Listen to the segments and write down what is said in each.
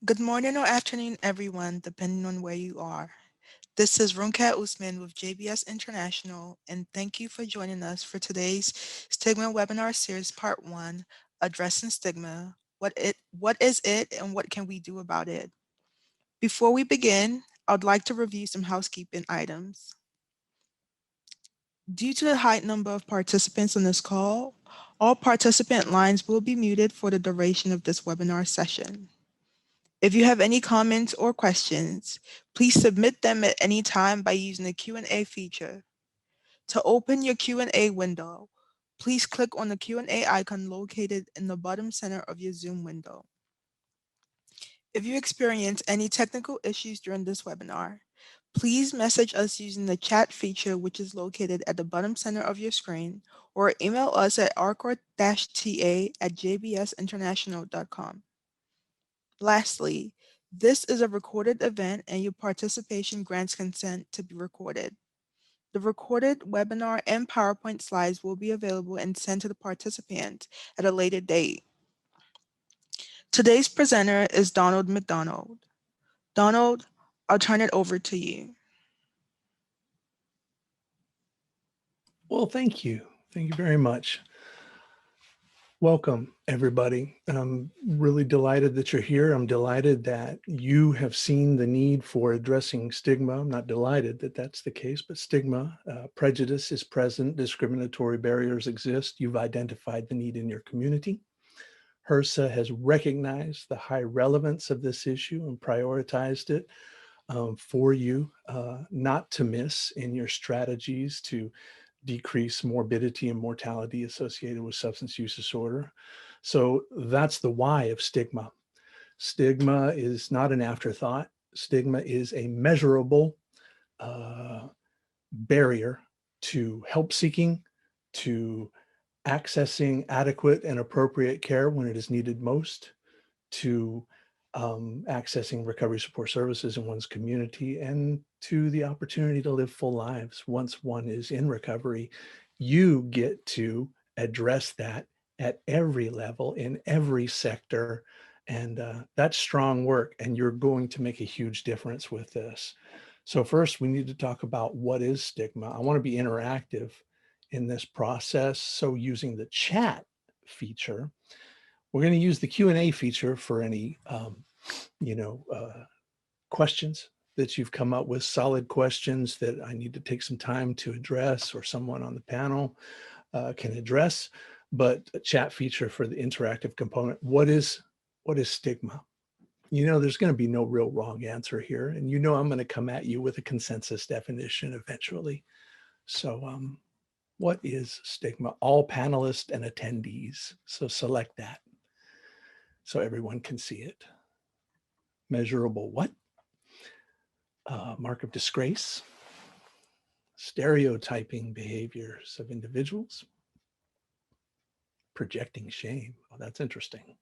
Good morning or afternoon, everyone, depending on where you are. This is Runkat Usman with JBS International, and thank you for joining us for today's Stigma Webinar Series Part 1, Addressing Stigma, what is it, and what can we do about it? Before we begin, I'd like to review some housekeeping items. Due to the high number of participants on this call, all participant lines will be muted for the duration of this webinar session. If you have any comments or questions, please submit them at any time by using the Q&A feature. To open your Q&A window, please click on the Q&A icon located in the bottom center of your Zoom window. If you experience any technical issues during this webinar, please message us using the chat feature, which is located at the bottom center of your screen, or email us at arcor-ta@jbsinternational.com. Lastly, this is a recorded event and your participation grants consent to be recorded. The recorded webinar and PowerPoint slides will be available and sent to the participants at a later date. Today's presenter is Donald McDonald. Donald, I'll turn it over to you. Well, thank you. Thank you very much. Welcome, everybody. I'm really delighted that you're here. I'm delighted that you have seen the need for addressing stigma. I'm not delighted that that's the case, but stigma, prejudice is present, discriminatory barriers exist. You've identified the need in your community. HRSA has recognized the high relevance of this issue and prioritized it for you not to miss in your strategies to decrease morbidity and mortality associated with substance use disorder. So that's the why of stigma. Stigma is not an afterthought. Stigma is a measurable barrier to help seeking, to accessing adequate and appropriate care when it is needed most, to accessing recovery support services in one's community, and to the opportunity to live full lives once one is in recovery. You get to address that at every level, in every sector, and that's strong work, and you're going to make a huge difference with this. So first, we need to talk about what is stigma. I want to be interactive in this process, so using the chat feature, we're going to use the Q&A feature for any, questions that you've come up with, solid questions that I need to take some time to address or someone on the panel can address. But a chat feature for the interactive component. What is stigma? There's going to be no real wrong answer here. And I'm going to come at you with a consensus definition eventually. So what is stigma? All panelists and attendees. So select that so everyone can see it. Measurable what? Mark of disgrace, stereotyping behaviors of individuals, projecting shame. Oh, that's interesting.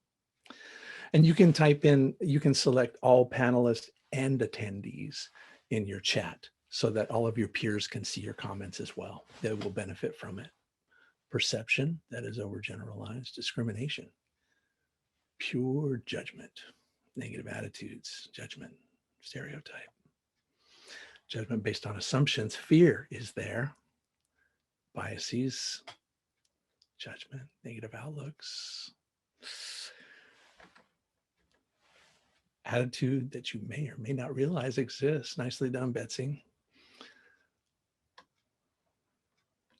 And you can type in, you can select all panelists and attendees in your chat so that all of your peers can see your comments as well. They will benefit from it. Perception, that is overgeneralized. Discrimination, pure judgment, negative attitudes, judgment, stereotype. Judgment based on assumptions. Fear is there. Biases, judgment, negative outlooks. Attitude that you may or may not realize exists. Nicely done, Betsy.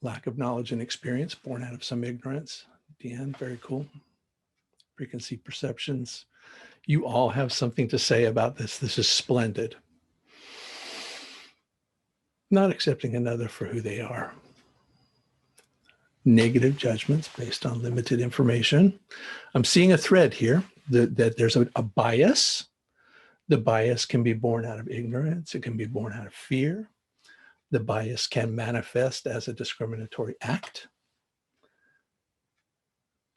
Lack of knowledge and experience, born out of some ignorance. Deanne, very cool. Preconceived perceptions. You all have something to say about this. This is splendid. Not accepting another for who they are. Negative judgments based on limited information. I'm seeing a thread here that there's a bias. The bias can be born out of ignorance. It can be born out of fear. The bias can manifest as a discriminatory act.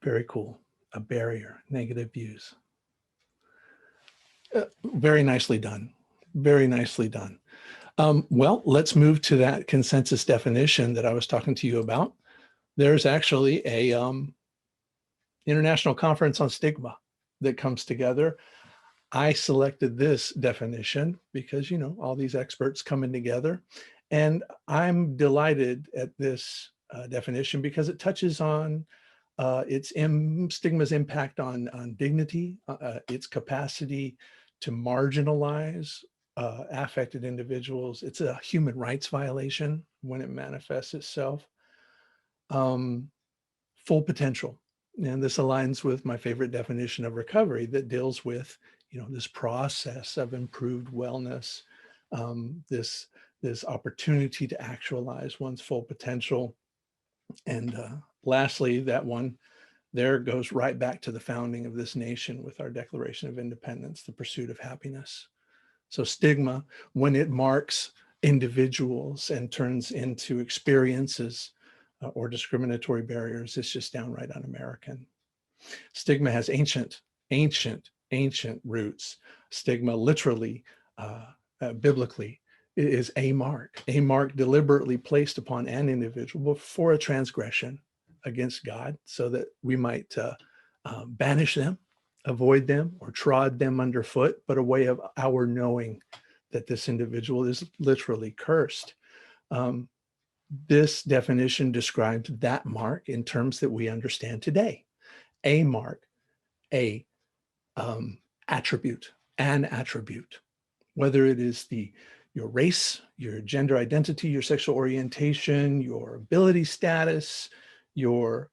Very cool. A barrier, negative views. Very nicely done. Very nicely done. Well, let's move to that consensus definition that I was talking to you about. There's actually a international conference on stigma that comes together. I selected this definition because, all these experts coming together. And I'm delighted at this definition because it touches on stigma's impact on dignity, its capacity to marginalize affected individuals. It's a human rights violation when it manifests itself. Um, Full potential. And this aligns with my favorite definition of recovery that deals with, this process of improved wellness, this opportunity to actualize one's full potential. And lastly, that one there goes right back to the founding of this nation with our Declaration of Independence, the pursuit of happiness. So stigma, when it marks individuals and turns into experiences or discriminatory barriers, it's just downright un-American. Stigma has ancient roots. Stigma literally, biblically, is a mark deliberately placed upon an individual for a transgression against God so that we might banish them, avoid them, or trod them underfoot, but a way of our knowing that this individual is literally cursed. This definition describes that mark in terms that we understand today. A mark, a attribute, an attribute, whether it is your race, your gender identity, your sexual orientation, your ability status, your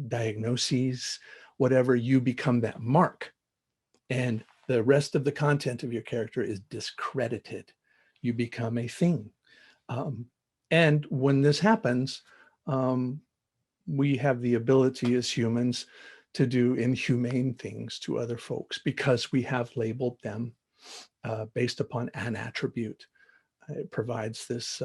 diagnoses, whatever, you become that mark. And the rest of the content of your character is discredited. You become a thing. And when this happens, we have the ability as humans to do inhumane things to other folks because we have labeled them based upon an attribute. It provides this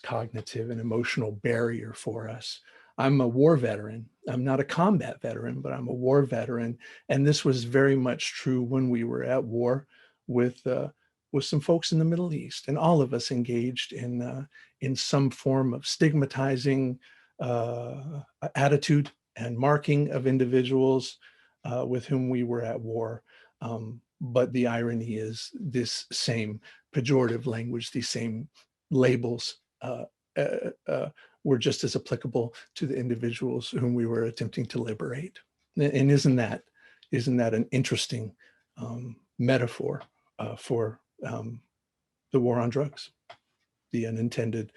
cognitive and emotional barrier for us. I'm a war veteran. I'm not a combat veteran, but I'm a war veteran. And this was very much true when we were at war with some folks in the Middle East. And all of us engaged in some form of stigmatizing attitude and marking of individuals with whom we were at war. But the irony is this same pejorative language, these same labels were just as applicable to the individuals whom we were attempting to liberate. And isn't that an interesting metaphor for the war on drugs, the unintended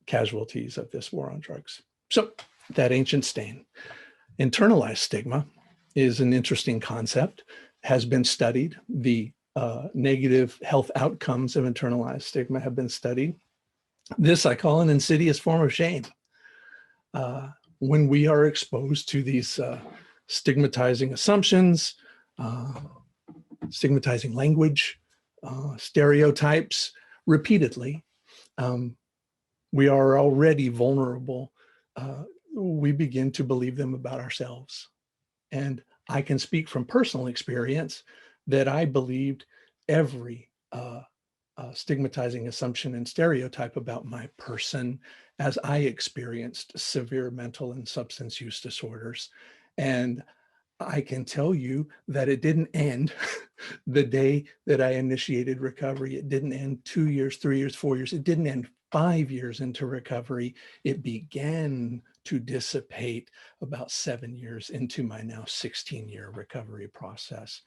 casualties of this war on drugs? So that ancient stain. Internalized stigma is an interesting concept, has been studied. The negative health outcomes of internalized stigma have been studied. This I call an insidious form of shame. When we are exposed to these stigmatizing assumptions, stigmatizing language, stereotypes repeatedly, we are already vulnerable. We begin to believe them about ourselves. And I can speak from personal experience that I believed every stigmatizing assumption and stereotype about my person as I experienced severe mental and substance use disorders. And I can tell you that it didn't end the day that I initiated recovery. It didn't end 2 years, 3 years, 4 years. It didn't end 5 years into recovery. It began to dissipate about 7 years into my now 16-year recovery process.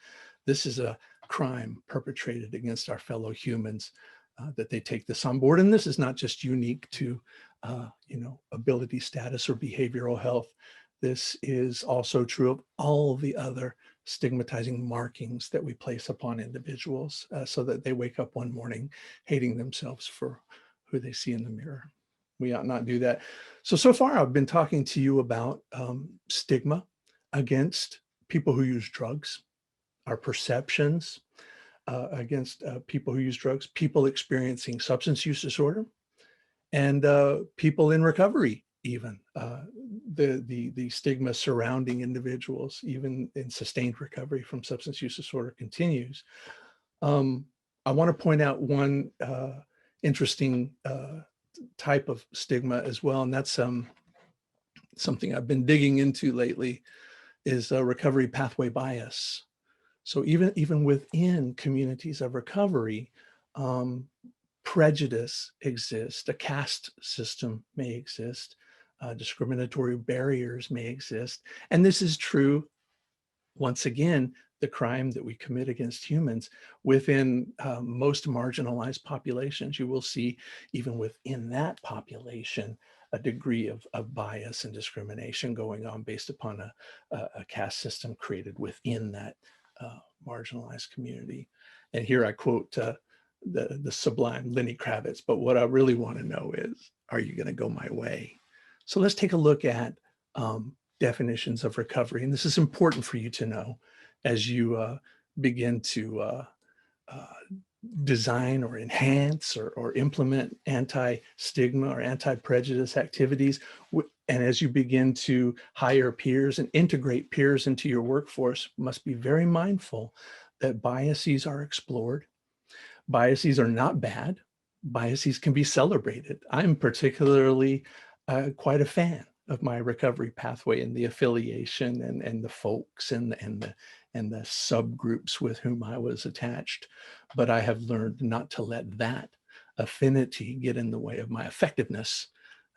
This is a crime perpetrated against our fellow humans, that they take this on board. And this is not just unique to, ability status or behavioral health. This is also true of all the other stigmatizing markings that we place upon individuals so that they wake up one morning hating themselves for who they see in the mirror. We ought not do that. So far I've been talking to you about stigma against people who use drugs, our perceptions against people who use drugs, people experiencing substance use disorder, and people in recovery even. The stigma surrounding individuals, even in sustained recovery from substance use disorder, continues. I want to point out one interesting type of stigma as well, and that's something I've been digging into lately, is recovery pathway bias. So even within communities of recovery, um, prejudice exists, a caste system may exist, discriminatory barriers may exist. And this is true, once again, the crime that we commit against humans within most marginalized populations. You will see, even within that population, a degree of bias and discrimination going on based upon a caste system created within that marginalized community. And here I quote the sublime Lenny Kravitz, but what I really want to know is, are you going to go my way? So let's take a look at definitions of recovery. And this is important for you to know as you begin to uh, design or enhance or implement anti-stigma or anti-prejudice activities. And as you begin to hire peers and integrate peers into your workforce, must be very mindful that biases are explored. Biases are not bad. Biases can be celebrated. I'm particularly quite a fan of my recovery pathway and the affiliation and the folks and the subgroups with whom I was attached. But I have learned not to let that affinity get in the way of my effectiveness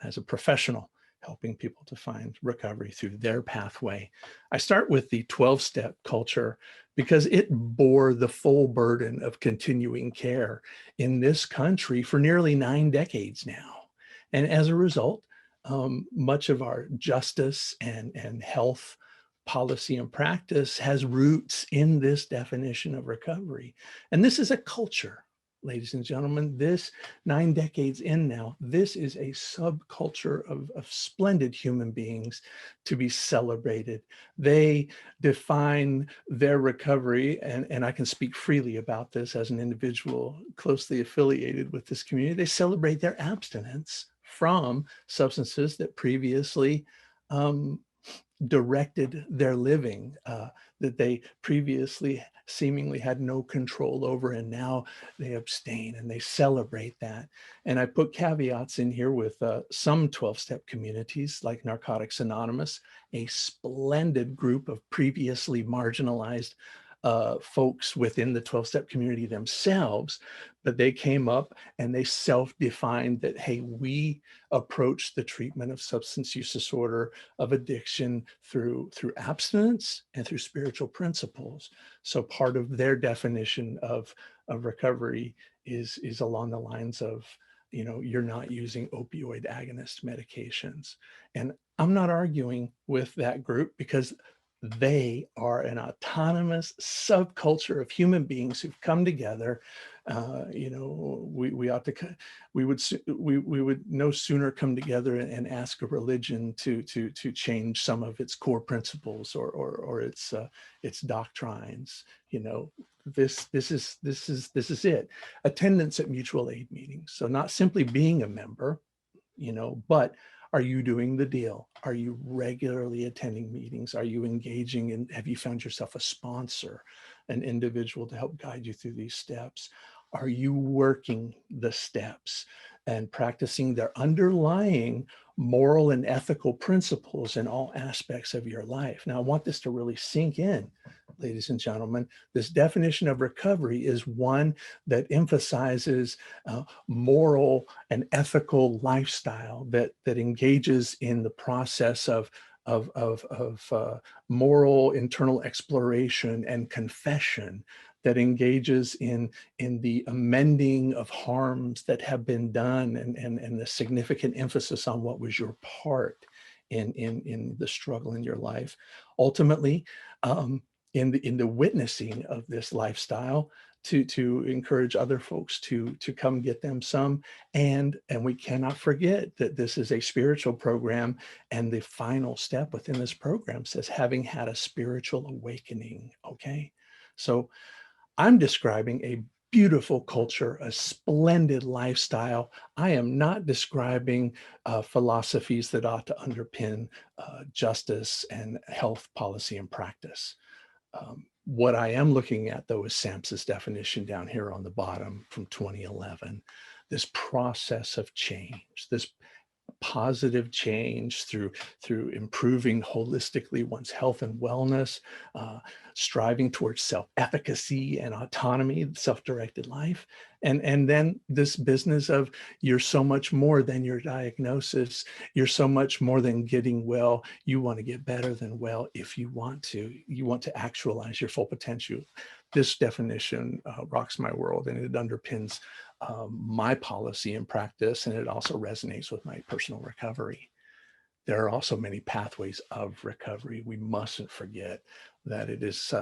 as a professional, helping people to find recovery through their pathway. I start with the 12-step culture because it bore the full burden of continuing care in this country for nearly 9 decades now. And as a result, much of our justice and health policy and practice has roots in this definition of recovery. And this is a culture, ladies and gentlemen. This 9 decades in now, this is a subculture of splendid human beings to be celebrated. They define their recovery, and I can speak freely about this as an individual closely affiliated with this community. They celebrate their abstinence from substances that previously um, directed their living, that they previously seemingly had no control over, and now they abstain and they celebrate that. And I put caveats in here with some 12-step communities like Narcotics Anonymous, a splendid group of previously marginalized folks within the 12-step community themselves, but they came up and they self-defined that, hey, we approach the treatment of substance use disorder, of addiction through abstinence and through spiritual principles. So part of their definition of recovery is along the lines of, you're not using opioid agonist medications. And I'm not arguing with that group because they are an autonomous subculture of human beings who've come together. We ought to, we would no sooner come together and ask a religion to change some of its core principles or its doctrines. This is it. Attendance at mutual aid meetings. So not simply being a member, but are you doing the deal? Are you regularly attending meetings? Are you engaging in, have you found yourself a sponsor, an individual to help guide you through these steps? Are you working the steps and practicing their underlying moral and ethical principles in all aspects of your life? Now, I want this to really sink in, ladies and gentlemen. This definition of recovery is one that emphasizes moral and ethical lifestyle that engages in the process of moral internal exploration and confession, that engages in the amending of harms that have been done, and the significant emphasis on what was your part in the struggle in your life. Ultimately, in the witnessing of this lifestyle, to encourage other folks to come get them some. And we cannot forget that this is a spiritual program, and the final step within this program says, having had a spiritual awakening. Okay, so I'm describing a beautiful culture, a splendid lifestyle. I am not describing philosophies that ought to underpin justice and health policy and practice. What I am looking at, though, is SAMHSA's definition down here on the bottom from 2011, this process of change, this positive change through improving holistically one's health and wellness, uh, striving towards self-efficacy and autonomy, self-directed life. And then this business of you're so much more than your diagnosis. You're so much more than getting well. You want to get better than well if you want to. You want to actualize your full potential. This definition rocks my world, and it underpins my policy and practice, and it also resonates with my personal recovery. There are also many pathways of recovery. We mustn't forget that it is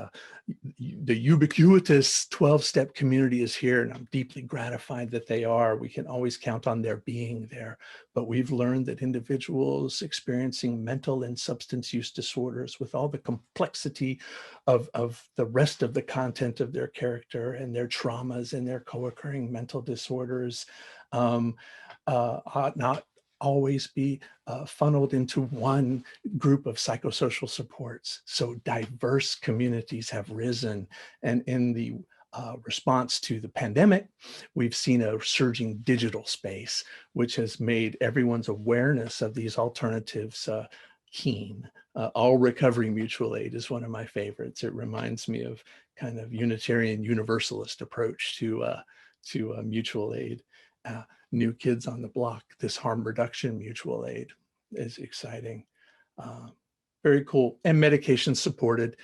the ubiquitous 12-step community is here, and I'm deeply gratified that they are. We can always count on their being there, but we've learned that individuals experiencing mental and substance use disorders, with all the complexity of the rest of the content of their character and their traumas and their co-occurring mental disorders, um, ought not always be funneled into one group of psychosocial supports. So diverse communities have risen. And in the response to the pandemic, we've seen a surging digital space, which has made everyone's awareness of these alternatives keen. All Recovery Mutual Aid is one of my favorites. It reminds me of kind of Unitarian Universalist approach to mutual aid. New Kids on the Block, this harm reduction mutual aid is exciting. Uh, Very cool. And medication supported,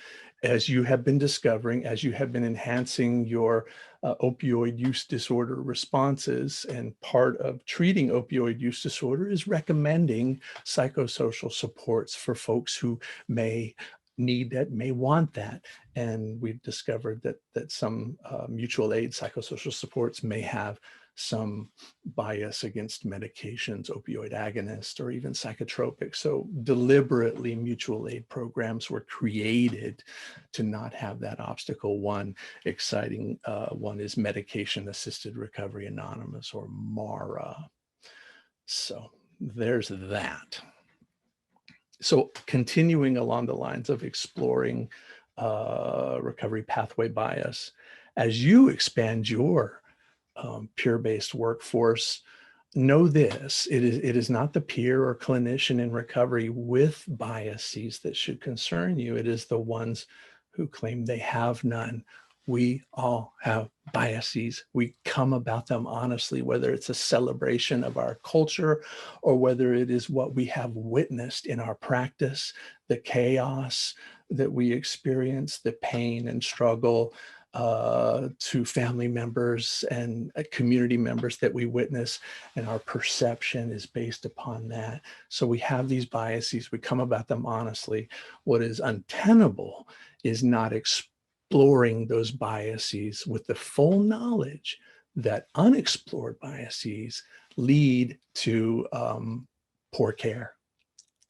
as you have been discovering, as you have been enhancing your opioid use disorder responses. And part of treating opioid use disorder is recommending psychosocial supports for folks who may need that, may want that. And we've discovered that some mutual aid psychosocial supports may have some bias against medications, opioid agonists, or even psychotropics. So deliberately mutual aid programs were created to not have that obstacle. One exciting one is Medication Assisted Recovery Anonymous, or MARA. So there's that. So continuing along the lines of exploring recovery pathway bias, as you expand your peer-based workforce, know this: it is not the peer or clinician in recovery with biases that should concern you. It is the ones who claim they have none. We all have biases. We come about them honestly, whether it's a celebration of our culture or whether it is what we have witnessed in our practice, the chaos that we experience, the pain and struggle to family members and community members that we witness, and our perception is based upon that. So we have these biases, we come about them honestly. What is untenable is not exploring those biases with the full knowledge that unexplored biases lead to poor care.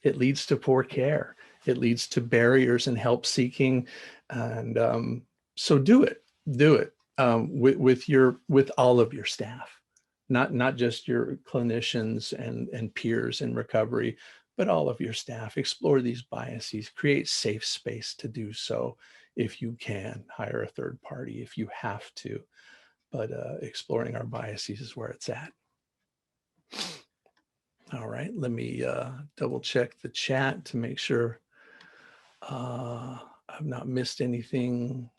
It leads to poor care. It leads to barriers in help seeking. And so do it with all of your staff, not just your clinicians and peers in recovery, but all of your staff. Explore these biases, create safe space to do so. If you can, hire a third party if you have to, but exploring our biases is where it's at. All right, let me double check the chat to make sure I've not missed anything.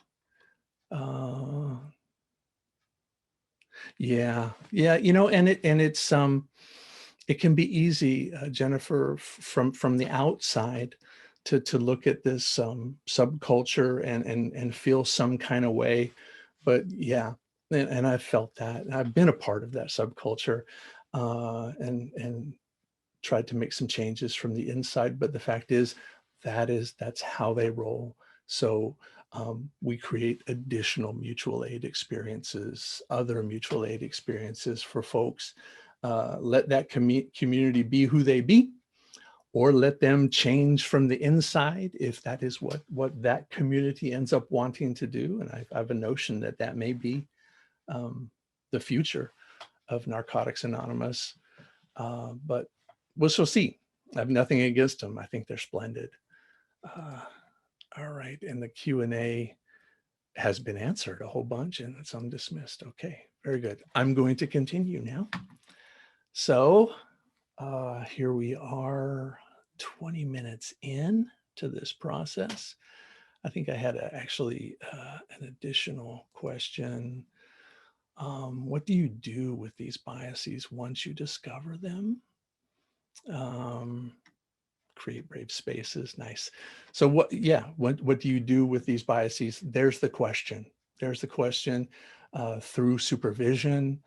Yeah, and it can be easy, Jennifer, from the outside to look at this subculture and feel some kind of way. But yeah, and I've felt that. I've been a part of that subculture, and tried to make some changes from the inside. But the fact is, that's how they roll. So we create additional mutual aid experiences, other mutual aid experiences for folks. Let that community be who they be, or let them change from the inside if that is what that community ends up wanting to do. And I have a notion that may be the future of Narcotics Anonymous. But we'll see. I have nothing against them. I think they're splendid. All right, and the Q&A has been answered a whole bunch and some dismissed. Okay, very good. I'm going to continue now. So Here we are 20 minutes in to this process. I think I had actually an additional question. What do you do with these biases once you discover them? Um, Create brave spaces. Nice. So what do you do with these biases? There's the question. There's the question. Through supervision,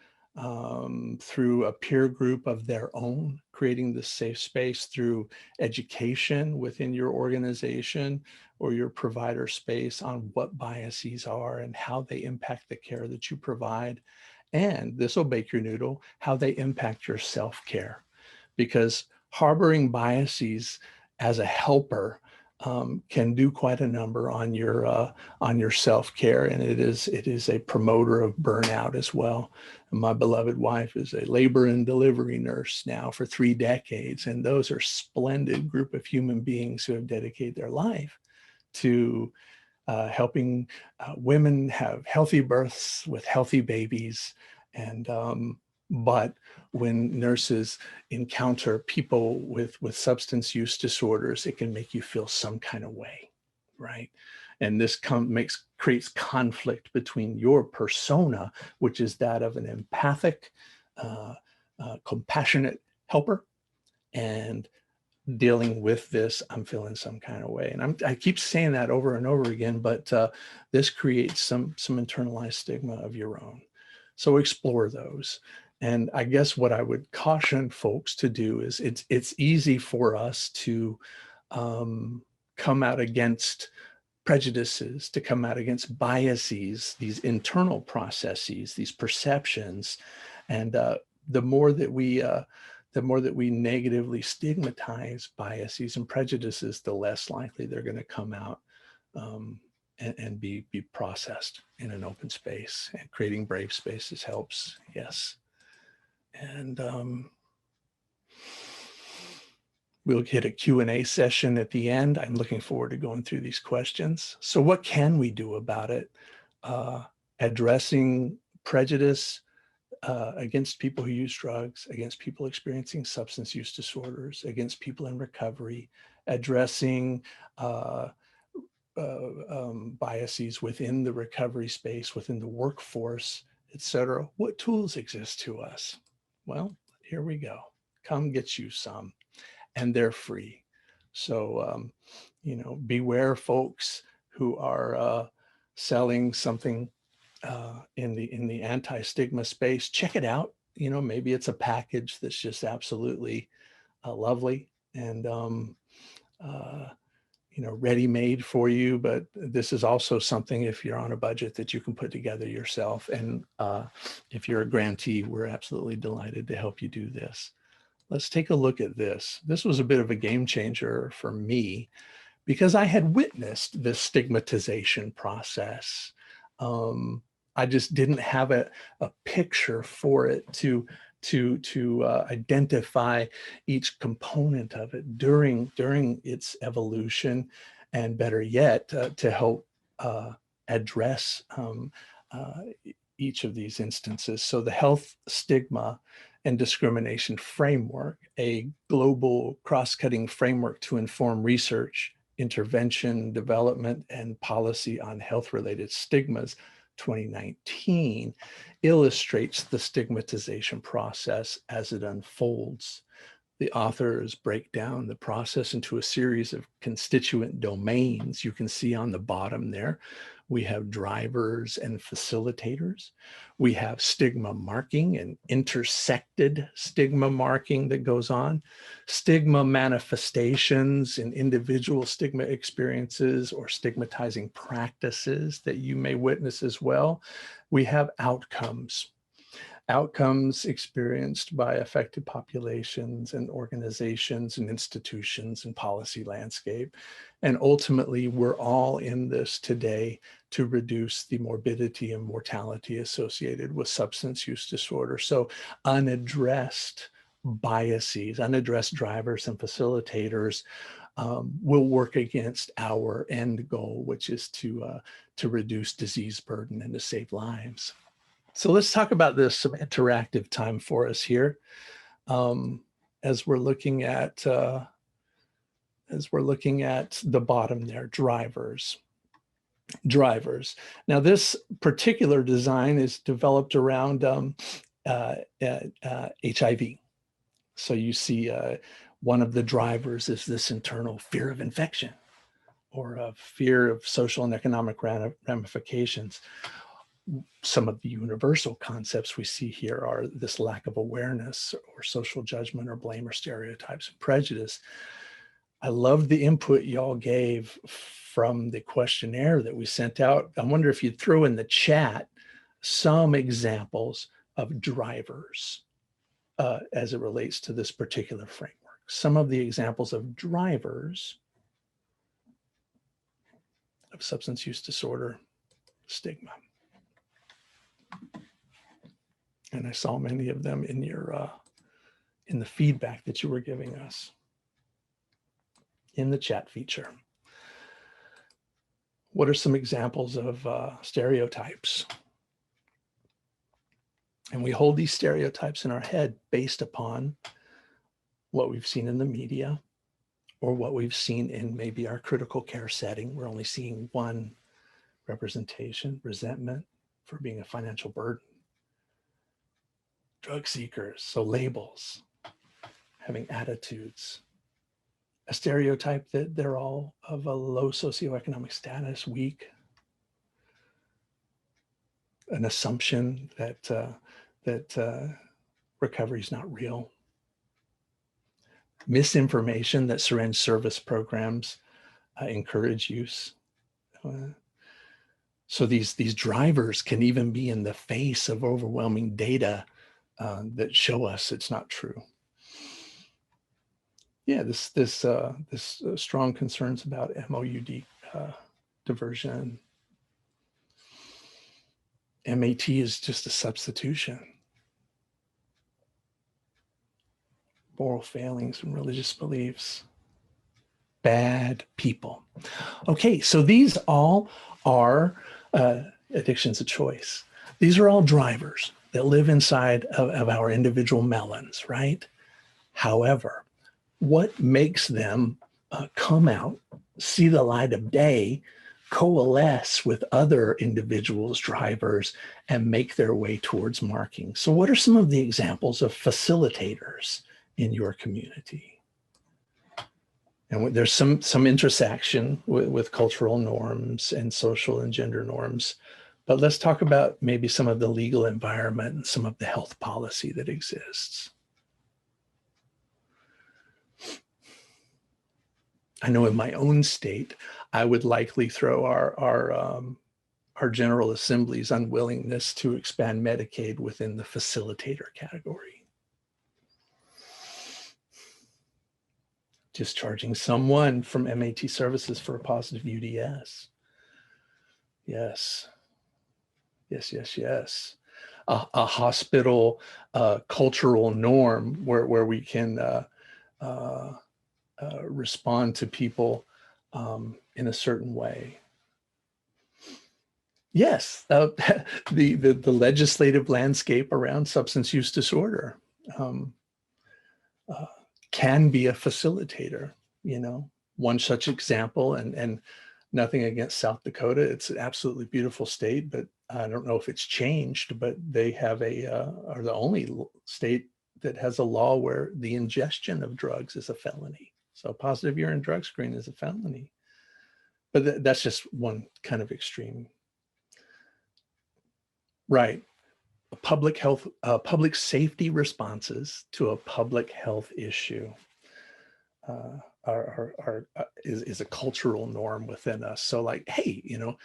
through a peer group of their own, creating the safe space through education within your organization or your provider space on what biases are and how they impact the care that you provide. And this will bake your noodle, how they impact your self-care, because harboring biases as a helper can do quite a number on your self-care, and it is a promoter of burnout as well. And my beloved wife is a labor and delivery nurse now for 3 decades, and those are splendid group of human beings who have dedicated their life to helping women have healthy births with healthy babies. And but when nurses encounter people with substance use disorders, it can make you feel some kind of way, right? And this creates conflict between your persona, which is that of an empathic, compassionate helper, and dealing with this, I'm feeling some kind of way. And I keep saying that over and over again, but this creates some internalized stigma of your own. So explore those. And I guess what I would caution folks to do is it's easy for us to come out against prejudices, to come out against biases, these internal processes, these perceptions. And the more that we negatively stigmatize biases and prejudices, the less likely they're going to come out and be processed in an open space. And creating brave spaces helps. Yes. And we'll hit a Q&A session at the end. I'm looking forward to going through these questions. So what can we do about it? Addressing prejudice against people who use drugs, against people experiencing substance use disorders, against people in recovery, addressing biases within the recovery space, within the workforce, etc. What tools exist to us? Well, here we go. Come get you some, and they're free. So, beware folks who are selling something in the anti-stigma space. Check it out. Maybe it's a package that's just absolutely lovely and uh, ready-made for you. But this is also something, if you're on a budget, that you can put together yourself. And if you're a grantee, we're absolutely delighted to help you do this. Let's take a look at this. This was a bit of a game changer for me because I had witnessed this stigmatization process. I just didn't have a picture for it to identify each component of it during its evolution, and better yet, to help address uh, each of these instances. So the health stigma and discrimination framework, a global cross-cutting framework to inform research, intervention, development, and policy on health-related stigmas, 2019, illustrates the stigmatization process as it unfolds. The authors break down the process into a series of constituent domains. You can see on the bottom there, we have drivers and facilitators. We have stigma marking and intersected stigma marking that goes on, stigma manifestations and individual stigma experiences or stigmatizing practices that you may witness as well. We have outcomes experienced by affected populations and organizations and institutions and policy landscape. And ultimately, we're all in this today to reduce the morbidity and mortality associated with substance use disorder. So unaddressed biases, unaddressed drivers and facilitators will work against our end goal, which is to reduce disease burden and to save lives. So let's talk about this, some interactive time for us here. as we're looking at the bottom there, drivers. Now, this particular design is developed around HIV. So you see one of the drivers is this internal fear of infection or a fear of social and economic ramifications. Some of the universal concepts we see here are this lack of awareness or social judgment or blame or stereotypes and prejudice. I love the input y'all gave from the questionnaire that we sent out. I wonder if you'd throw in the chat some examples of drivers as it relates to this particular framework. Some of the examples of drivers of substance use disorder stigma. And I saw many of them in your in the feedback that you were giving us in the chat feature. What are some examples of stereotypes? And we hold these stereotypes in our head based upon what we've seen in the media or what we've seen in maybe our critical care setting. We're only seeing one representation: resentment for being a financial burden, drug seekers, so labels, having attitudes, a stereotype that they're all of a low socioeconomic status, weak, an assumption that recovery is not real, misinformation that syringe service programs encourage use. So these drivers can even be in the face of overwhelming data that show us it's not true. Yeah, this strong concerns about MOUD diversion. MAT is just a substitution. Moral failings and religious beliefs. Bad people. Okay, so these all are addictions of choice. These are all drivers that live inside of our individual melons, right? However, what makes them come out, see the light of day, coalesce with other individuals, drivers, and make their way towards marking? So what are some of the examples of facilitators in your community? And there's some intersection with cultural norms and social and gender norms, but let's talk about maybe some of the legal environment and some of the health policy that exists. I know in my own state, I would likely throw our General Assembly's unwillingness to expand Medicaid within the facilitator category. Discharging someone from MAT services for a positive UDS. Yes. A hospital cultural norm where we can respond to people in a certain way. Yes, the legislative landscape around substance use disorder can be a facilitator. You know, one such example, and nothing against South Dakota, it's an absolutely beautiful state, but I don't know if it's changed, but they have are the only state that has a law where the ingestion of drugs is a felony. So positive urine drug screen is a felony. But that's just one kind of extreme. Right. Public health, public safety responses to a public health issue is a cultural norm within us. So like, hey, you know,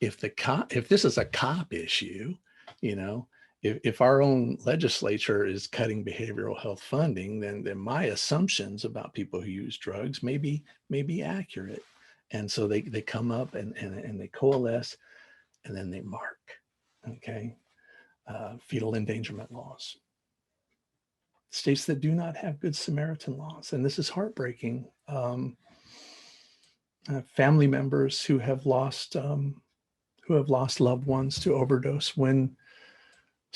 if this is a cop issue, you know, if our own legislature is cutting behavioral health funding, then my assumptions about people who use drugs may be accurate. And so they come up and they coalesce, and then they mark. Okay. Fetal endangerment laws. States that do not have Good Samaritan laws, and this is heartbreaking. Family members who have lost loved ones to overdose when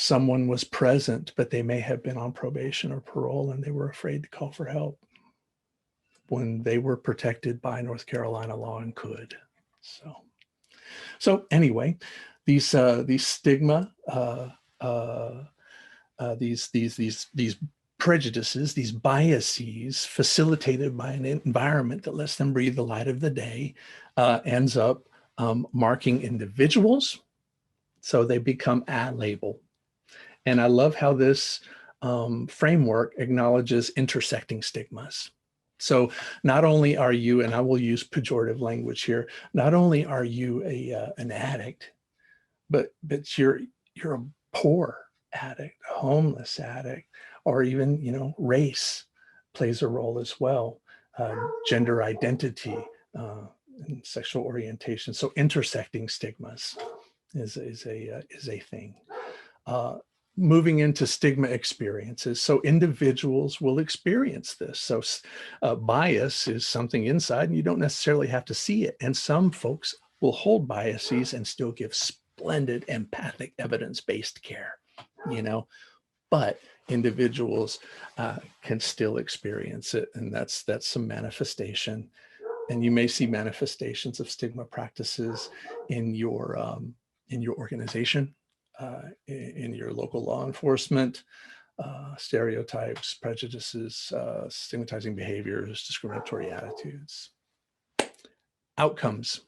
someone was present, but they may have been on probation or parole and they were afraid to call for help when they were protected by North Carolina law and could. So anyway, these stigma, these prejudices, these biases facilitated by an environment that lets them breathe the light of the day, ends up marking individuals, so they become a label. And I love how this framework acknowledges intersecting stigmas. So not only are you, and I will use pejorative language here, not only are you an addict, but you're a poor addict, a homeless addict, or even, you know, race plays a role as well, gender identity, and sexual orientation. So intersecting stigmas is a thing. Moving into stigma experiences. So individuals will experience this. So bias is something inside and you don't necessarily have to see it. And some folks will hold biases and still give splendid empathic evidence-based care, you know, but individuals can still experience it. And that's some manifestation. And you may see manifestations of stigma practices in your organization, in your local law enforcement, stereotypes, prejudices, stigmatizing behaviors, discriminatory attitudes. Outcomes.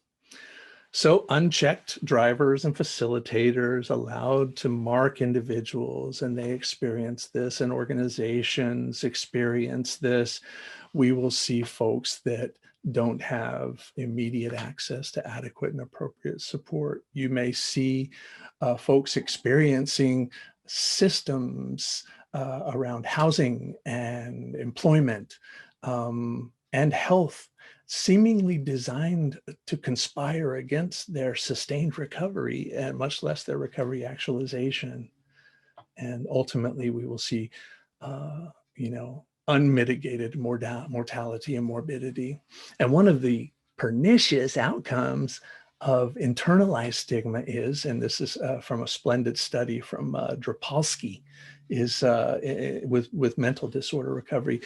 So unchecked drivers and facilitators allowed to mark individuals, and they experience this, and organizations experience this. We will see folks that don't have immediate access to adequate and appropriate support. You may see folks experiencing systems around housing and employment and health seemingly designed to conspire against their sustained recovery and much less their recovery actualization. And ultimately we will see, you know, unmitigated mortality and morbidity. And one of the pernicious outcomes of internalized stigma is, and this is from a splendid study from Drapalski, is with mental disorder recovery,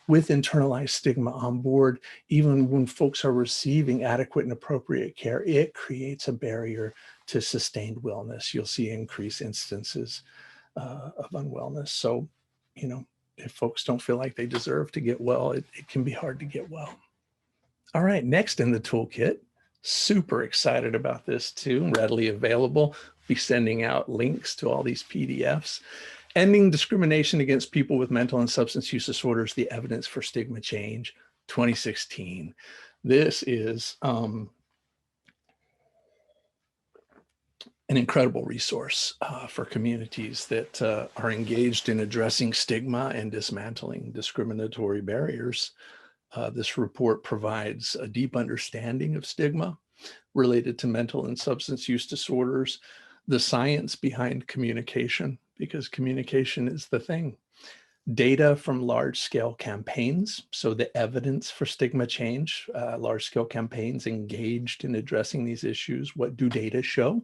with internalized stigma on board, even when folks are receiving adequate and appropriate care, it creates a barrier to sustained wellness. You'll see increased instances of unwellness. So, you know, if folks don't feel like they deserve to get well, it can be hard to get well. All right, next in the toolkit, super excited about this too, readily available. Be sending out links to all these PDFs. Ending Discrimination Against People with Mental and Substance Use Disorders, the Evidence for Stigma Change, 2016. This is an incredible resource for communities that are engaged in addressing stigma and dismantling discriminatory barriers. This report provides a deep understanding of stigma related to mental and substance use disorders, the science behind communication, because communication is the thing. Data from large-scale campaigns, so the evidence for stigma change, large-scale campaigns engaged in addressing these issues. What do data show?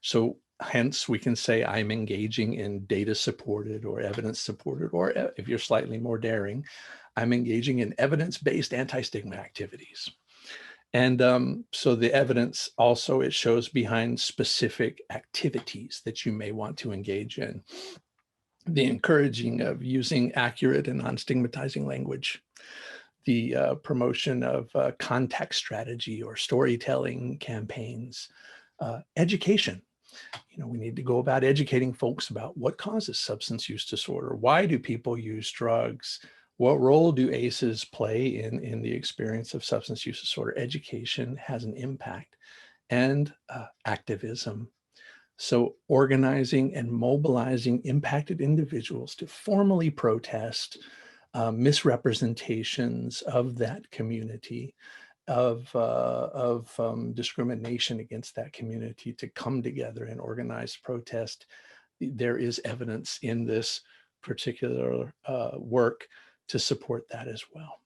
So hence we can say I'm engaging in data-supported or evidence-supported, or if you're slightly more daring, I'm engaging in evidence-based anti-stigma activities. And so the evidence also, it shows behind specific activities that you may want to engage in. The encouraging of using accurate and non-stigmatizing language, the promotion of context strategy or storytelling campaigns, education. You know, we need to go about educating folks about what causes substance use disorder. Why do people use drugs? What role do ACEs play in the experience of substance use disorder? Education has an impact. And activism. So organizing and mobilizing impacted individuals to formally protest misrepresentations of that community, of discrimination against that community, to come together and organize protest. There is evidence in this particular work to support that as well.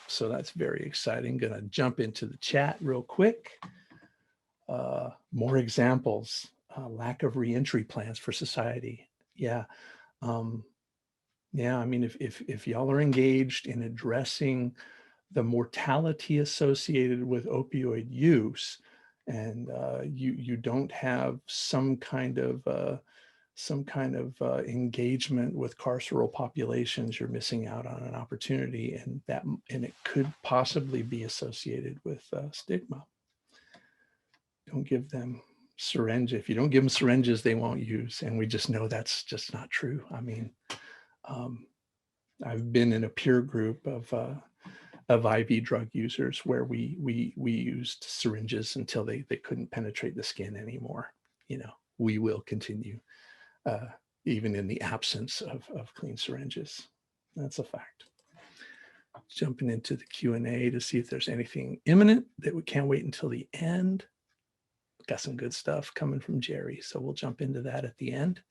So that's very exciting. Going to jump into the chat real quick. More examples. lack of reentry plans for society. Yeah. Um, yeah, I mean, if y'all are engaged in addressing the mortality associated with opioid use, and you don't have some kind of engagement with carceral populations, you're missing out on an opportunity, and it could possibly be associated with stigma. Don't give them syringe. If you don't give them syringes, they won't use, and we just know that's just not true. I mean, um, I've been in a peer group of IV drug users where we used syringes until they couldn't penetrate the skin anymore. You know, we will continue uh, even in the absence of clean syringes. That's a fact. Jumping into the Q&A to see if there's anything imminent that we can't wait until the end. Got some good stuff coming from Jerry, so we'll jump into that at the end.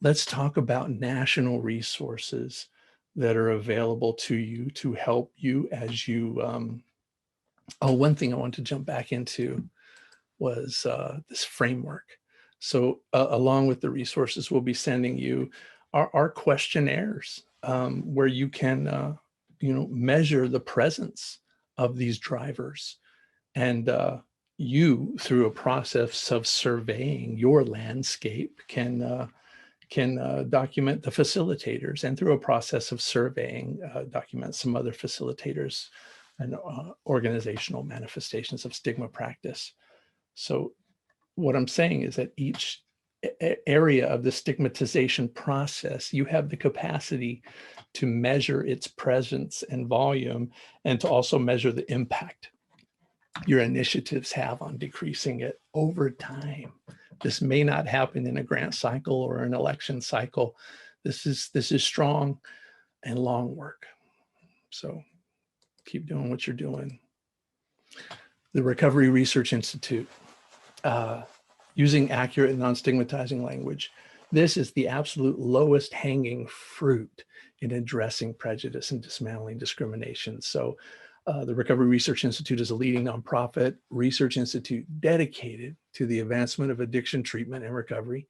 Let's talk about national resources that are available to you to help you as you. One thing I want to jump back into was this framework. So along with the resources, we'll be sending you our questionnaires where you can, measure the presence of these drivers. And you, through a process of surveying your landscape, can document the facilitators, and through a process of surveying, document some other facilitators and organizational manifestations of stigma practice. So what I'm saying is that each area of the stigmatization process, you have the capacity to measure its presence and volume, and to also measure the impact your initiatives have on decreasing it over time. This may not happen in a grant cycle or an election cycle. This is strong and long work. So keep doing what you're doing. The Recovery Research Institute, using accurate and non-stigmatizing language. This is the absolute lowest hanging fruit in addressing prejudice and dismantling discrimination. So the Recovery Research Institute is a leading nonprofit research institute dedicated to the advancement of addiction treatment and recovery.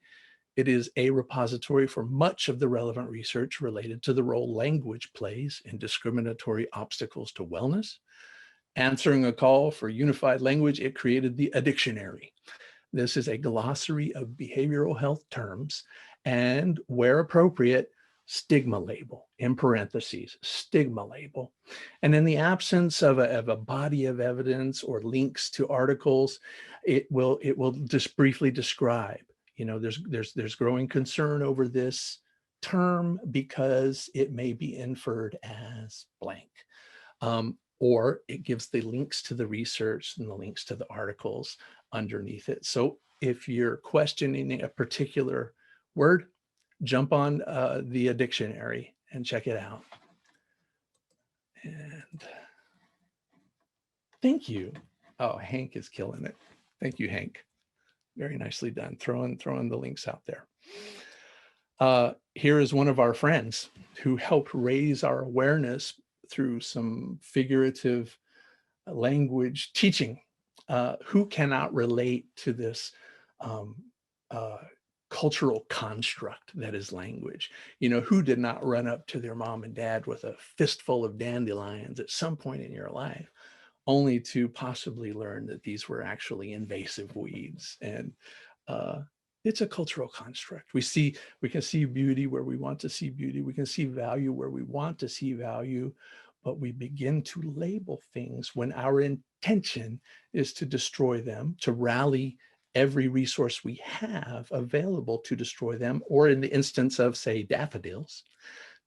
It is a repository for much of the relevant research related to the role language plays in discriminatory obstacles to wellness. Answering a call for unified language, it created the Addictionary. This is a glossary of behavioral health terms, and where appropriate, stigma label, in parentheses, stigma label. And in the absence of a body of evidence or links to articles, it will just briefly describe, there's growing concern over this term because it may be inferred as blank. Or it gives the links to the research and the links to the articles underneath it. So if you're questioning a particular word, jump on the Addictionary and check it out. And thank you. Oh, Hank is killing it. Thank you, Hank. Very nicely done. Throwing the links out there. Here is one of our friends who helped raise our awareness through some figurative language teaching, who cannot relate to this cultural construct that is language. Who did not run up to their mom and dad with a fistful of dandelions at some point in your life, only to possibly learn that these were actually invasive weeds. And it's a cultural construct. We can see beauty where we want to see beauty. We can see value where we want to see value, but we begin to label things when our intention is to destroy them, to rally every resource we have available to destroy them, or in the instance of, say, daffodils,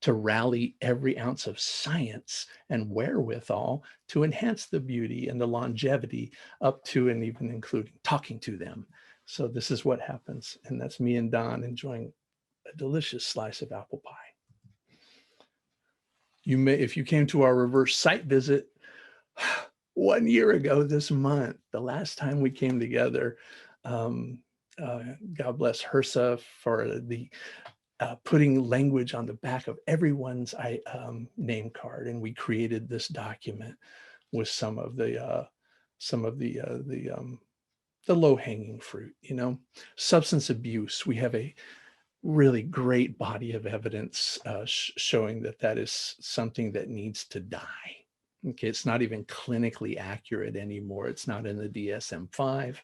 to rally every ounce of science and wherewithal to enhance the beauty and the longevity up to and even including talking to them. So this is what happens. And that's me and Don enjoying a delicious slice of apple pie. You may, if you came to our reverse site visit 1 year ago this month, the last time we came together, God bless HRSA for the putting language on the back of everyone's name card, and we created this document with some of the the low-hanging fruit, substance abuse. We have a really great body of evidence showing that that is something that needs to die. Okay, it's not even clinically accurate anymore. It's not in the DSM-5.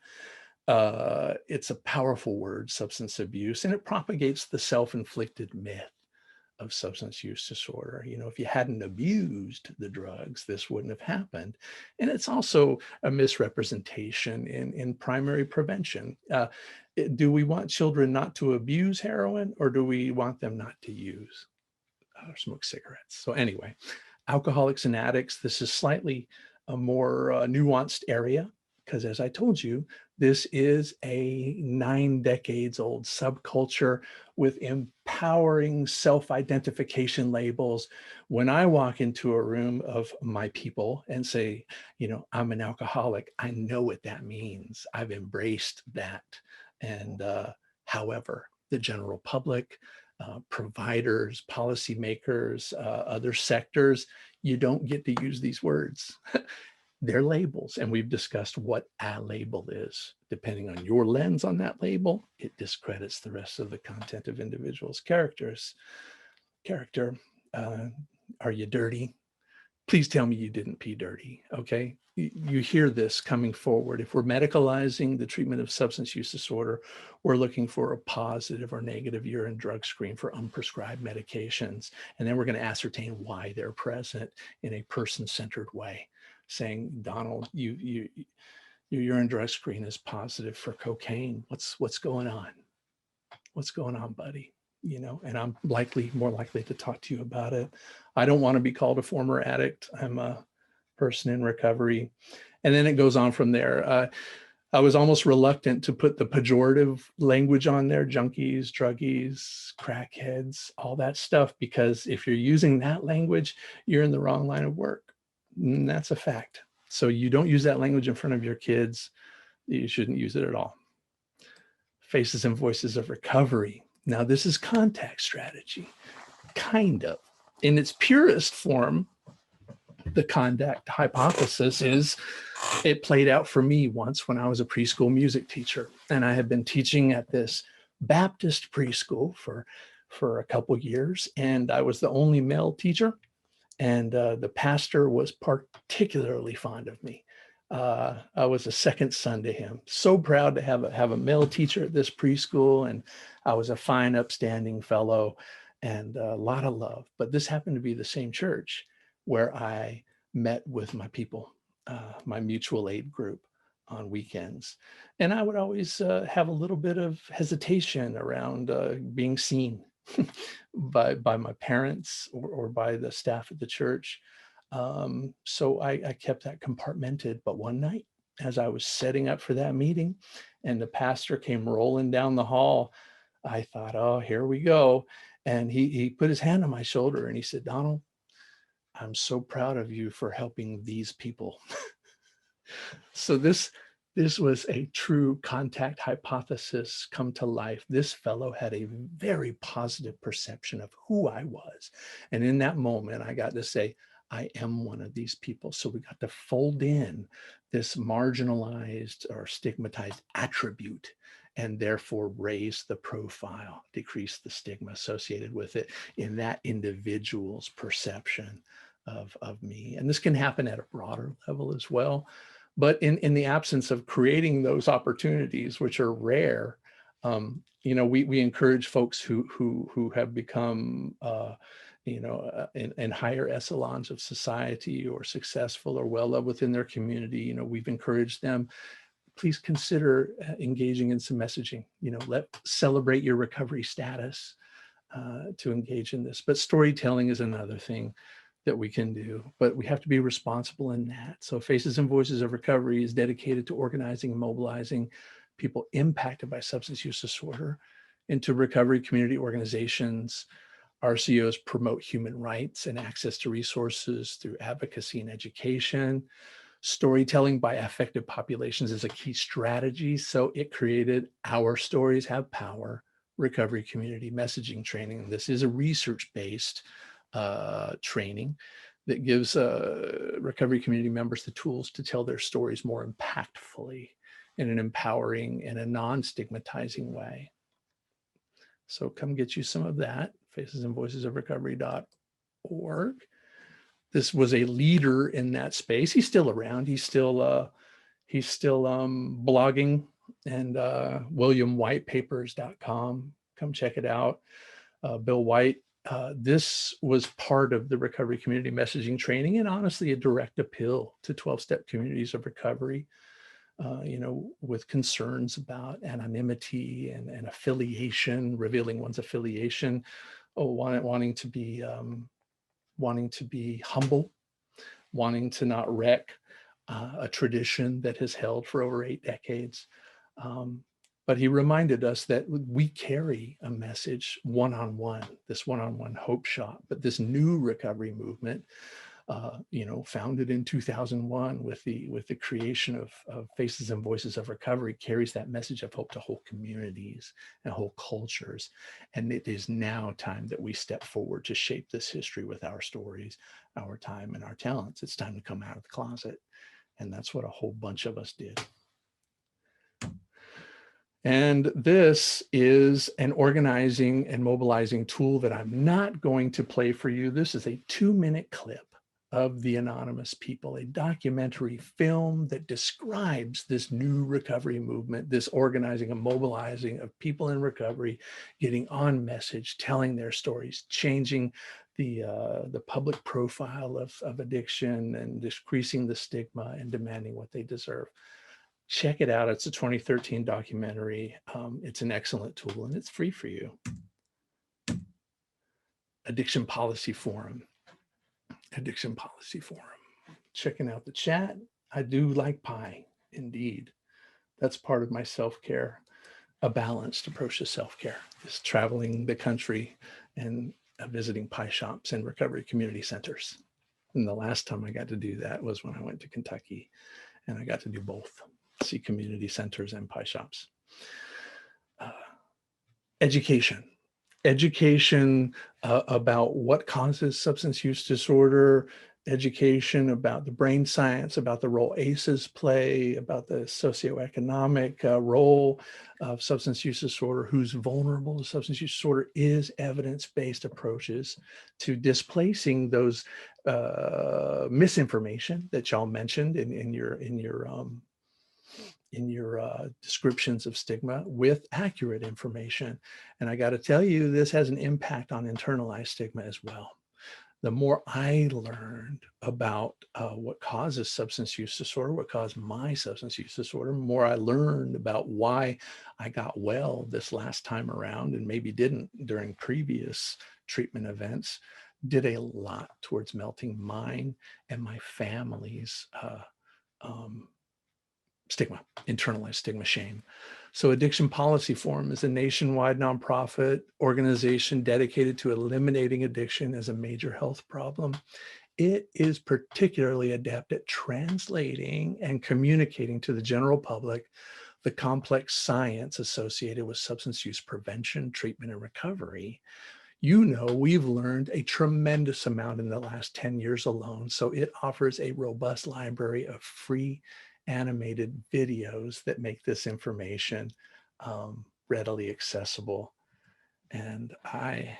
It's a powerful word, substance abuse, and it propagates the self-inflicted myth of substance use disorder. If you hadn't abused the drugs, this wouldn't have happened. And it's also a misrepresentation in primary prevention. Do we want children not to abuse heroin, or do we want them not to use or smoke cigarettes? So anyway, alcoholics and addicts, this is slightly a more nuanced area, because as I told you, this is a 9 decades old subculture with empowering self-identification labels. When I walk into a room of my people and say, I'm an alcoholic, I know what that means. I've embraced that. And however, the general public, providers, policymakers, other sectors, you don't get to use these words. They're labels, and we've discussed what a label is. Depending on your lens on that label, it discredits the rest of the content of individuals' character. Are you dirty? Please tell me you didn't pee dirty, okay? You hear this coming forward. If we're medicalizing the treatment of substance use disorder, we're looking for a positive or negative urine drug screen for unprescribed medications. And then we're going to ascertain why they're present in a person-centered way, saying, Donald, your urine drug screen is positive for cocaine. What's going on? What's going on, buddy? And I'm more likely to talk to you about it. I don't want to be called a former addict. I'm a person in recovery. And then it goes on from there. I was almost reluctant to put the pejorative language on there, junkies, druggies, crackheads, all that stuff, because if you're using that language, you're in the wrong line of work. And that's a fact. So you don't use that language in front of your kids. You shouldn't use it at all. Faces and voices of recovery. Now, this is contact strategy, kind of. In its purest form, the contact hypothesis is, it played out for me once when I was a preschool music teacher. And I had been teaching at this Baptist preschool for a couple years. And I was the only male teacher. And the pastor was particularly fond of me. I was a second son to him. So proud to have a male teacher at this preschool. And I was a fine, upstanding fellow and a lot of love. But this happened to be the same church where I met with my people, my mutual aid group on weekends. And I would always have a little bit of hesitation around being seen by my parents or by the staff at the church. So I kept that compartmented. But one night, as I was setting up for that meeting and the pastor came rolling down the hall, I thought, oh, here we go. And he put his hand on my shoulder and he said, Donald, I'm so proud of you for helping these people. So this was a true contact hypothesis come to life. This fellow had a very positive perception of who I was. And in that moment, I got to say, I am one of these people. So we got to fold in this marginalized or stigmatized attribute and therefore raise the profile, decrease the stigma associated with it in that individual's perception of me. And this can happen at a broader level as well. But in the absence of creating those opportunities, which are rare, we encourage folks who have become, in higher echelons of society or successful or well-loved within their community. We've encouraged them, please consider engaging in some messaging. Celebrate your recovery status to engage in this. But storytelling is another thing that we can do, but we have to be responsible in that. So Faces and Voices of Recovery is dedicated to organizing and mobilizing people impacted by substance use disorder into recovery community organizations. RCOs promote human rights and access to resources through advocacy and education. Storytelling by affected populations is a key strategy. So it created Our Stories Have Power recovery community messaging training. This is a research-based training that gives recovery community members the tools to tell their stories more impactfully in an empowering and a non-stigmatizing way. So come get you some of that, facesandvoicesofrecovery.org. This was a leader in that space. He's still around. He's still blogging, and williamwhitepapers.com. Come check it out. Bill White. This was part of the recovery community messaging training, and honestly, a direct appeal to 12-step communities of recovery, with concerns about anonymity and affiliation, revealing one's affiliation, wanting to be humble, wanting to not wreck a tradition that has held for over 8 decades. But he reminded us that we carry a message one-on-one, this one-on-one hope shot, but this new recovery movement, founded in 2001 with the creation of Faces and Voices of Recovery, carries that message of hope to whole communities and whole cultures. And it is now time that we step forward to shape this history with our stories, our time, and our talents. It's time to come out of the closet. And that's what a whole bunch of us did. And this is an organizing and mobilizing tool that I'm not going to play for you. This is a 2-minute clip of the Anonymous People, a documentary film that describes this new recovery movement, this organizing and mobilizing of people in recovery, getting on message, telling their stories, changing the public profile of addiction, and decreasing the stigma and demanding what they deserve. Check it out. It's a 2013 documentary. It's an excellent tool, and it's free for you. Addiction Policy Forum. Addiction Policy Forum. Checking out the chat. I do like pie, indeed. That's part of my self-care, a balanced approach to self-care, is traveling the country and visiting pie shops and recovery community centers. And the last time I got to do that was when I went to Kentucky, and I got to do both, see community centers and pie shops. Education about what causes substance use disorder, education about the brain science, about the role ACEs play, about the socioeconomic role of substance use disorder, who's vulnerable to substance use disorder, is evidence-based approaches to displacing those misinformation that y'all mentioned in your descriptions of stigma with accurate information. And I got to tell you, this has an impact on internalized stigma as well. The more I learned about what causes substance use disorder, what caused my substance use disorder, the more I learned about why I got well this last time around and maybe didn't during previous treatment events, did a lot towards melting mine and my family's stigma, internalized stigma, shame. So Addiction Policy Forum is a nationwide nonprofit organization dedicated to eliminating addiction as a major health problem. It is particularly adept at translating and communicating to the general public the complex science associated with substance use prevention, treatment, and recovery. We've learned a tremendous amount in the last 10 years alone. So it offers a robust library of free animated videos that make this information readily accessible. And I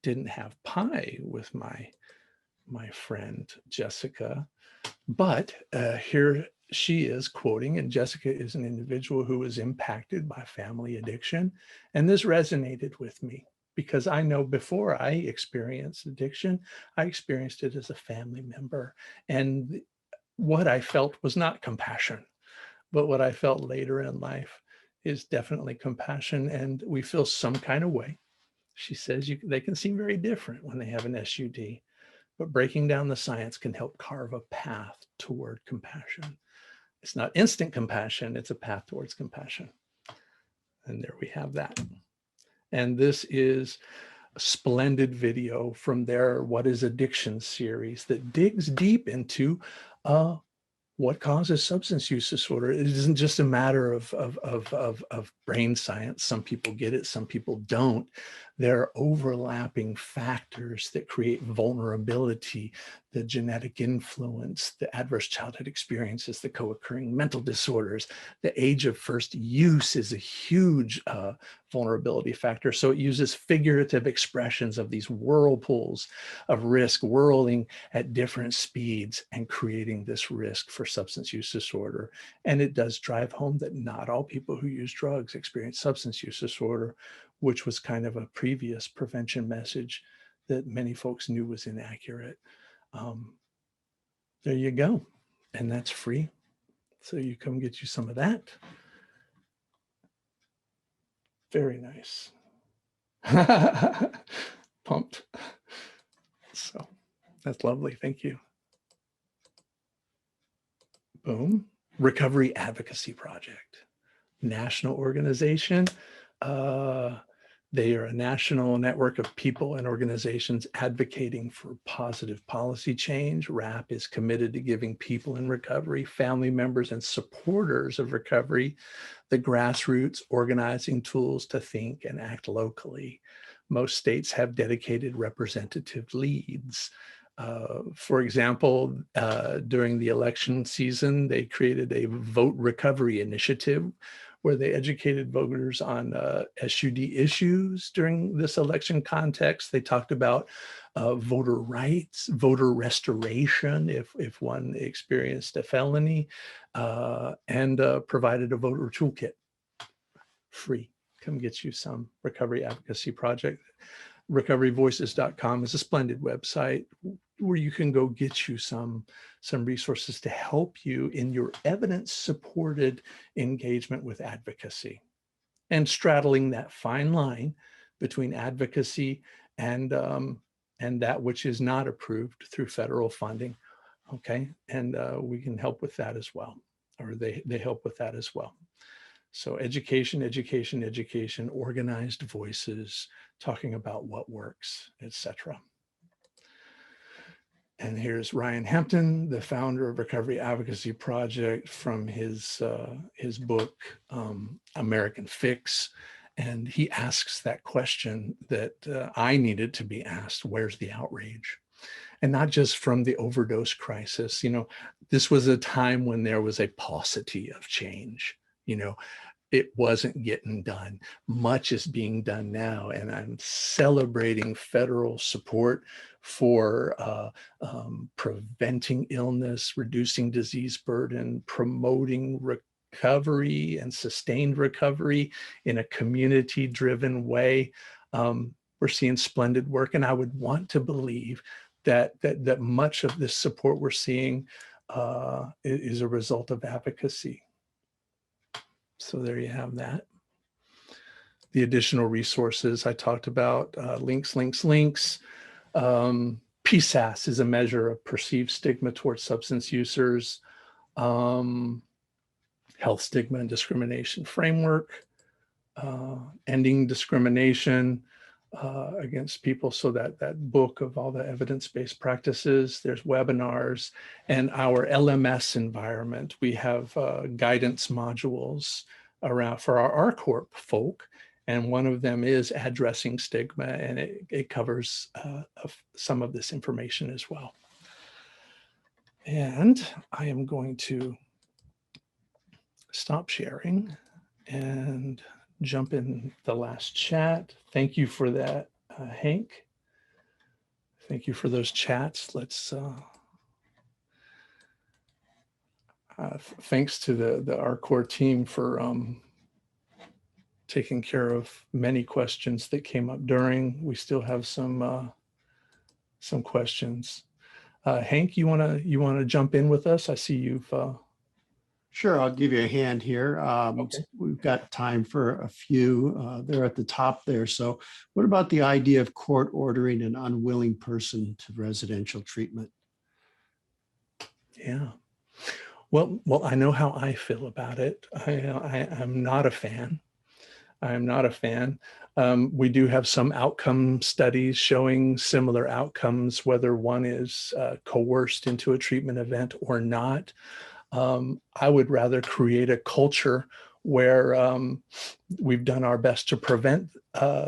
didn't have pie with my friend Jessica, but here she is quoting, and Jessica is an individual who was impacted by family addiction. And this resonated with me because I know before I experienced addiction, I experienced it as a family member. And what I felt was not compassion, but what I felt later in life is definitely compassion. And we feel some kind of way. She says they can seem very different when they have an SUD, but breaking down the science can help carve a path toward compassion. It's not instant compassion, it's a path towards compassion. And there we have that. And this is a splendid video from their What is Addiction series that digs deep into what causes substance use disorder? It isn't just a matter of brain science. Some people get it, some people don't. There are overlapping factors that create vulnerability, the genetic influence, the adverse childhood experiences, the co-occurring mental disorders. The age of first use is a huge vulnerability factor. So it uses figurative expressions of these whirlpools of risk whirling at different speeds and creating this risk for substance use disorder. And it does drive home that not all people who use drugs experience substance use disorder, which was kind of a previous prevention message that many folks knew was inaccurate. There you go. And that's free. So you come get you some of that. Very nice. Pumped. So that's lovely. Thank you. Boom. Recovery Advocacy Project. National organization. They are a national network of people and organizations advocating for positive policy change. RAP is committed to giving people in recovery, family members, and supporters of recovery the grassroots organizing tools to think and act locally. Most states have dedicated representative leads. For example, during the election season, they created a vote recovery initiative where they educated voters on SUD issues during this election context. They talked about voter rights, voter restoration if one experienced a felony, and provided a voter toolkit. Free. Come get you some. Recovery Advocacy Project. Recoveryvoices.com is a splendid website where you can go get you some resources to help you in your evidence-supported engagement with advocacy and straddling that fine line between advocacy and that which is not approved through federal funding. Okay, and we can help with that as well, or they help with that as well. So education, education, education, organized voices, talking about what works, etc. And here's Ryan Hampton, the founder of Recovery Advocacy Project, from his book, American Fix. And he asks that question that I needed to be asked: where's the outrage? And not just from the overdose crisis. You know, this was a time when there was a paucity of change. You know, it wasn't getting done. Much is being done now, and I'm celebrating federal support for preventing illness, reducing disease burden, promoting recovery and sustained recovery in a community-driven way. We're seeing splendid work, and I would want to believe that much of this support we're seeing is a result of advocacy. So there you have that. The additional resources I talked about, links. PSAS is a measure of perceived stigma towards substance users. Health Stigma and Discrimination Framework, Ending Discrimination against People. So that book of all the evidence-based practices. There's webinars, and our LMS environment. We have guidance modules around for our R-Corp folk, and one of them is addressing stigma, and it covers some of this information as well. And I am going to stop sharing and jump in the last chat. Thank you for that, Hank. Thank you for those chats. Let's thanks to the our core team for taking care of many questions that came up during. We still have some questions. Hank, you wanna jump in with us? I see you've. Sure, I'll give you a hand here. Okay. We've got time for a few. They're at the top there. So what about the idea of court ordering an unwilling person to residential treatment? Yeah. Well, I know how I feel about it. I'm not a fan. I'm not a fan. We do have some outcome studies showing similar outcomes, whether one is coerced into a treatment event or not. I would rather create a culture where we've done our best to prevent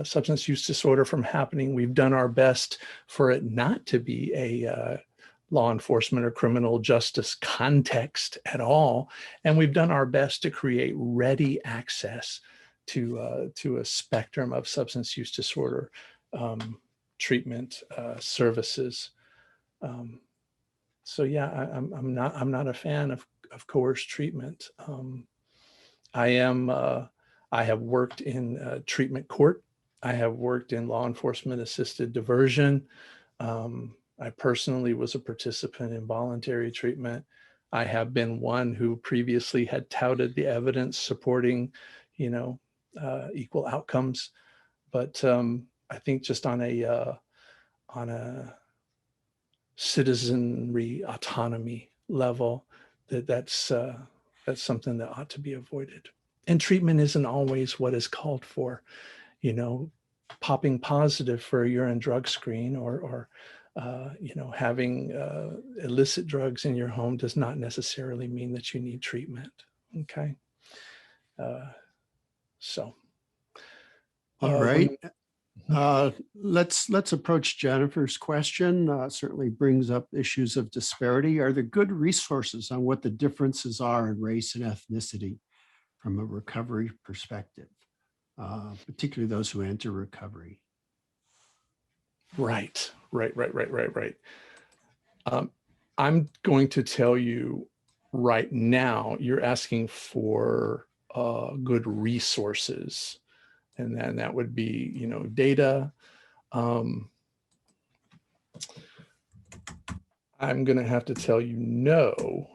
substance use disorder from happening. We've done our best for it not to be a law enforcement or criminal justice context at all. And we've done our best to create ready access to a spectrum of substance use disorder treatment services. So yeah, I'm not a fan of coerced treatment. I have worked in treatment court. I have worked in law enforcement assisted diversion. I personally was a participant in voluntary treatment. I have been one who previously had touted the evidence supporting, equal outcomes. But I think just on a citizenry autonomy level, that's something that ought to be avoided. And treatment isn't always what is called for. Popping positive for a urine drug screen or having illicit drugs in your home does not necessarily mean that you need treatment. Okay. So. All right. Let's approach Jennifer's question. Certainly brings up issues of disparity. Are there good resources on what the differences are in race and ethnicity from a recovery perspective, particularly those who enter recovery? Right. I'm going to tell you right now, you're asking for good resources. And then that would be, data. I'm going to have to tell you no,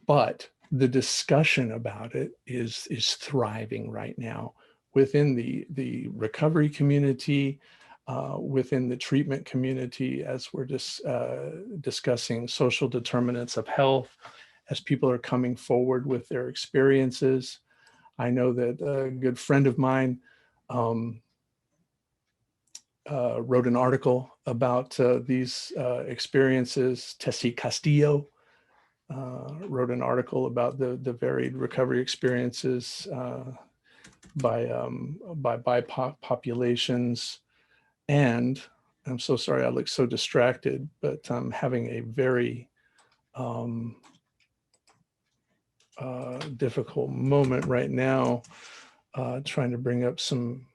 but the discussion about it is thriving right now within the recovery community, within the treatment community, as we're just discussing social determinants of health, as people are coming forward with their experiences. I know that a good friend of mine wrote an article about these experiences. Tessie Castillo wrote an article about the varied recovery experiences by BIPOC populations. And I'm so sorry I look so distracted, but I'm having a very difficult moment right now, trying to bring up some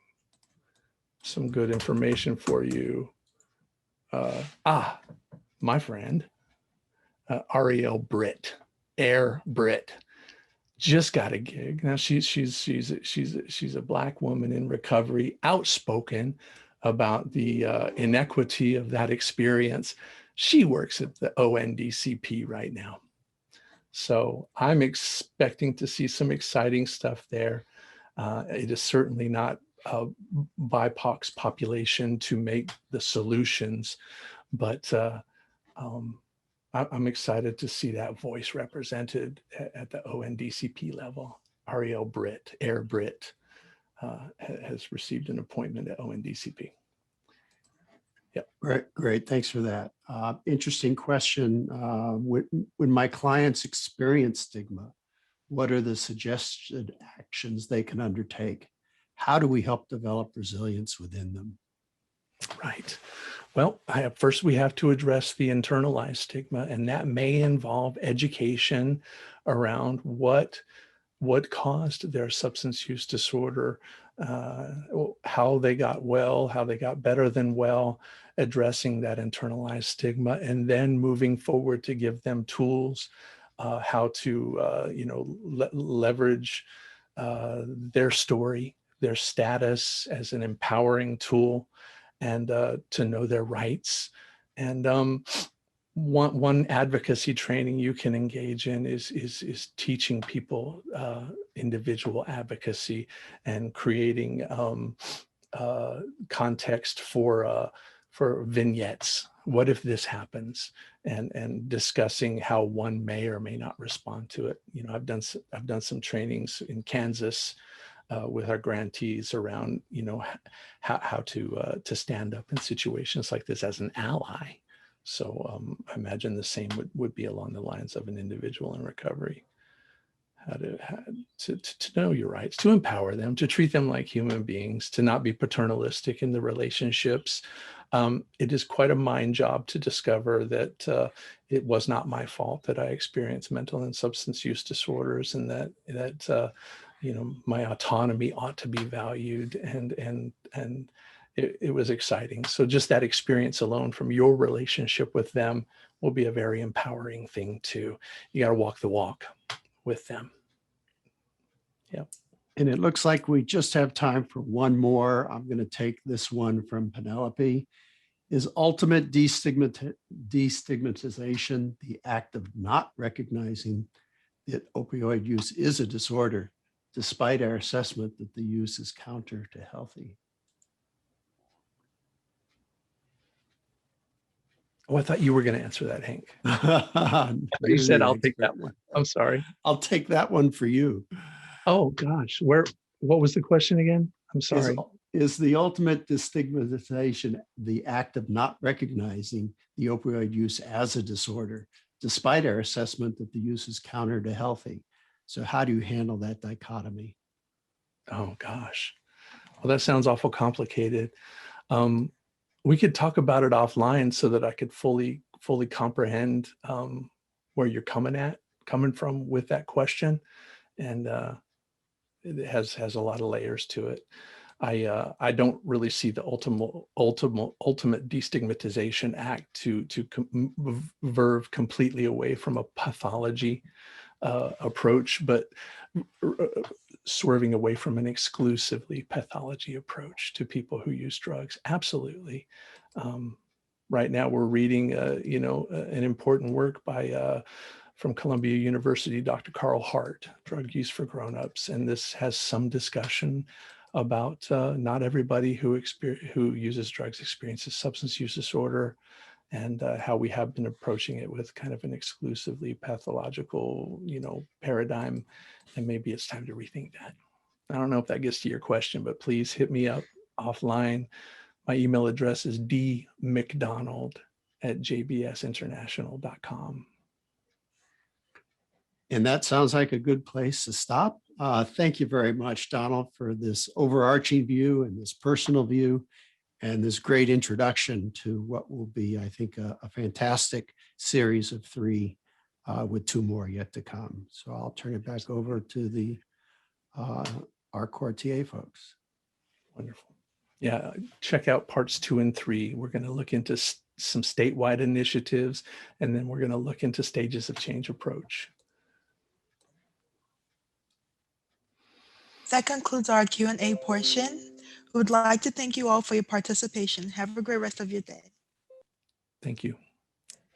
good information for you. My friend, Ariel Britt, Air Britt, just got a gig. Now she's a Black woman in recovery, outspoken about the inequity of that experience. She works at the ONDCP right now. So I'm expecting to see some exciting stuff there. It is certainly not BIPOC's population to make the solutions, but I'm excited to see that voice represented at the ONDCP level. Ariel Britt, Air Britt, has received an appointment at ONDCP. Yep. Great. Thanks for that. Interesting question. When my clients experience stigma, what are the suggested actions they can undertake? How do we help develop resilience within them? Right. Well, first we have to address the internalized stigma, and that may involve education around what caused their substance use disorder, how they got well, how they got better than well, addressing that internalized stigma, and then moving forward to give them tools, how to, leverage their story, their status as an empowering tool, and to know their rights. And one advocacy training you can engage in is teaching people individual advocacy and creating context for vignettes. What if this happens? And discussing how one may or may not respond to it. I've done some trainings in Kansas with our grantees around, how to stand up in situations like this as an ally. So I imagine the same would be along the lines of an individual in recovery. How to know your rights, to empower them, to treat them like human beings, to not be paternalistic in the relationships. It is quite a mind job to discover that it was not my fault that I experienced mental and substance use disorders, and that you know, my autonomy ought to be valued, and it was exciting. So just that experience alone from your relationship with them will be a very empowering thing too. You got to walk the walk with them. Yeah. And it looks like we just have time for one more. I'm going to take this one from Penelope. Is ultimate destigmatization the act of not recognizing that opioid use is a disorder, despite our assessment that the use is counter to healthy? Oh, I thought you were going to answer that, Hank. You You're said the I'll take expert. that one. I'm sorry. I'll take that one for you. Oh gosh, what was the question again? I'm sorry. Is the ultimate destigmatization the act of not recognizing the opioid use as a disorder, despite our assessment that the use is counter to healthy? So how do you handle that dichotomy? Oh gosh. Well, that sounds awful complicated. We could talk about it offline so that I could fully comprehend where you're coming from with that question, and it has a lot of layers to it. I don't really see the ultimate destigmatization act to verve completely away from a pathology approach, but swerving away from an exclusively pathology approach to people who use drugs. Absolutely. Right now we're reading, an important work by from Columbia University, Dr. Carl Hart, Drug Use for Grownups, and this has some discussion about not everybody who uses drugs experiences substance use disorder, and how we have been approaching it with kind of an exclusively pathological, paradigm, and maybe it's time to rethink that. I don't know if that gets to your question, but please hit me up offline. My email address is dmcdonald@jbsinternational.com. And that sounds like a good place to stop. Thank you very much, Donald, for this overarching view and this personal view and this great introduction to what will be, I think, a fantastic series of 3 with 2 more yet to come. So I'll turn it back over to our core TA folks. Wonderful. Yeah, check out parts 2 and 3. We're going to look into some statewide initiatives, and then we're going to look into stages of change approach. That concludes our Q&A portion. We would like to thank you all for your participation. Have a great rest of your day. Thank you.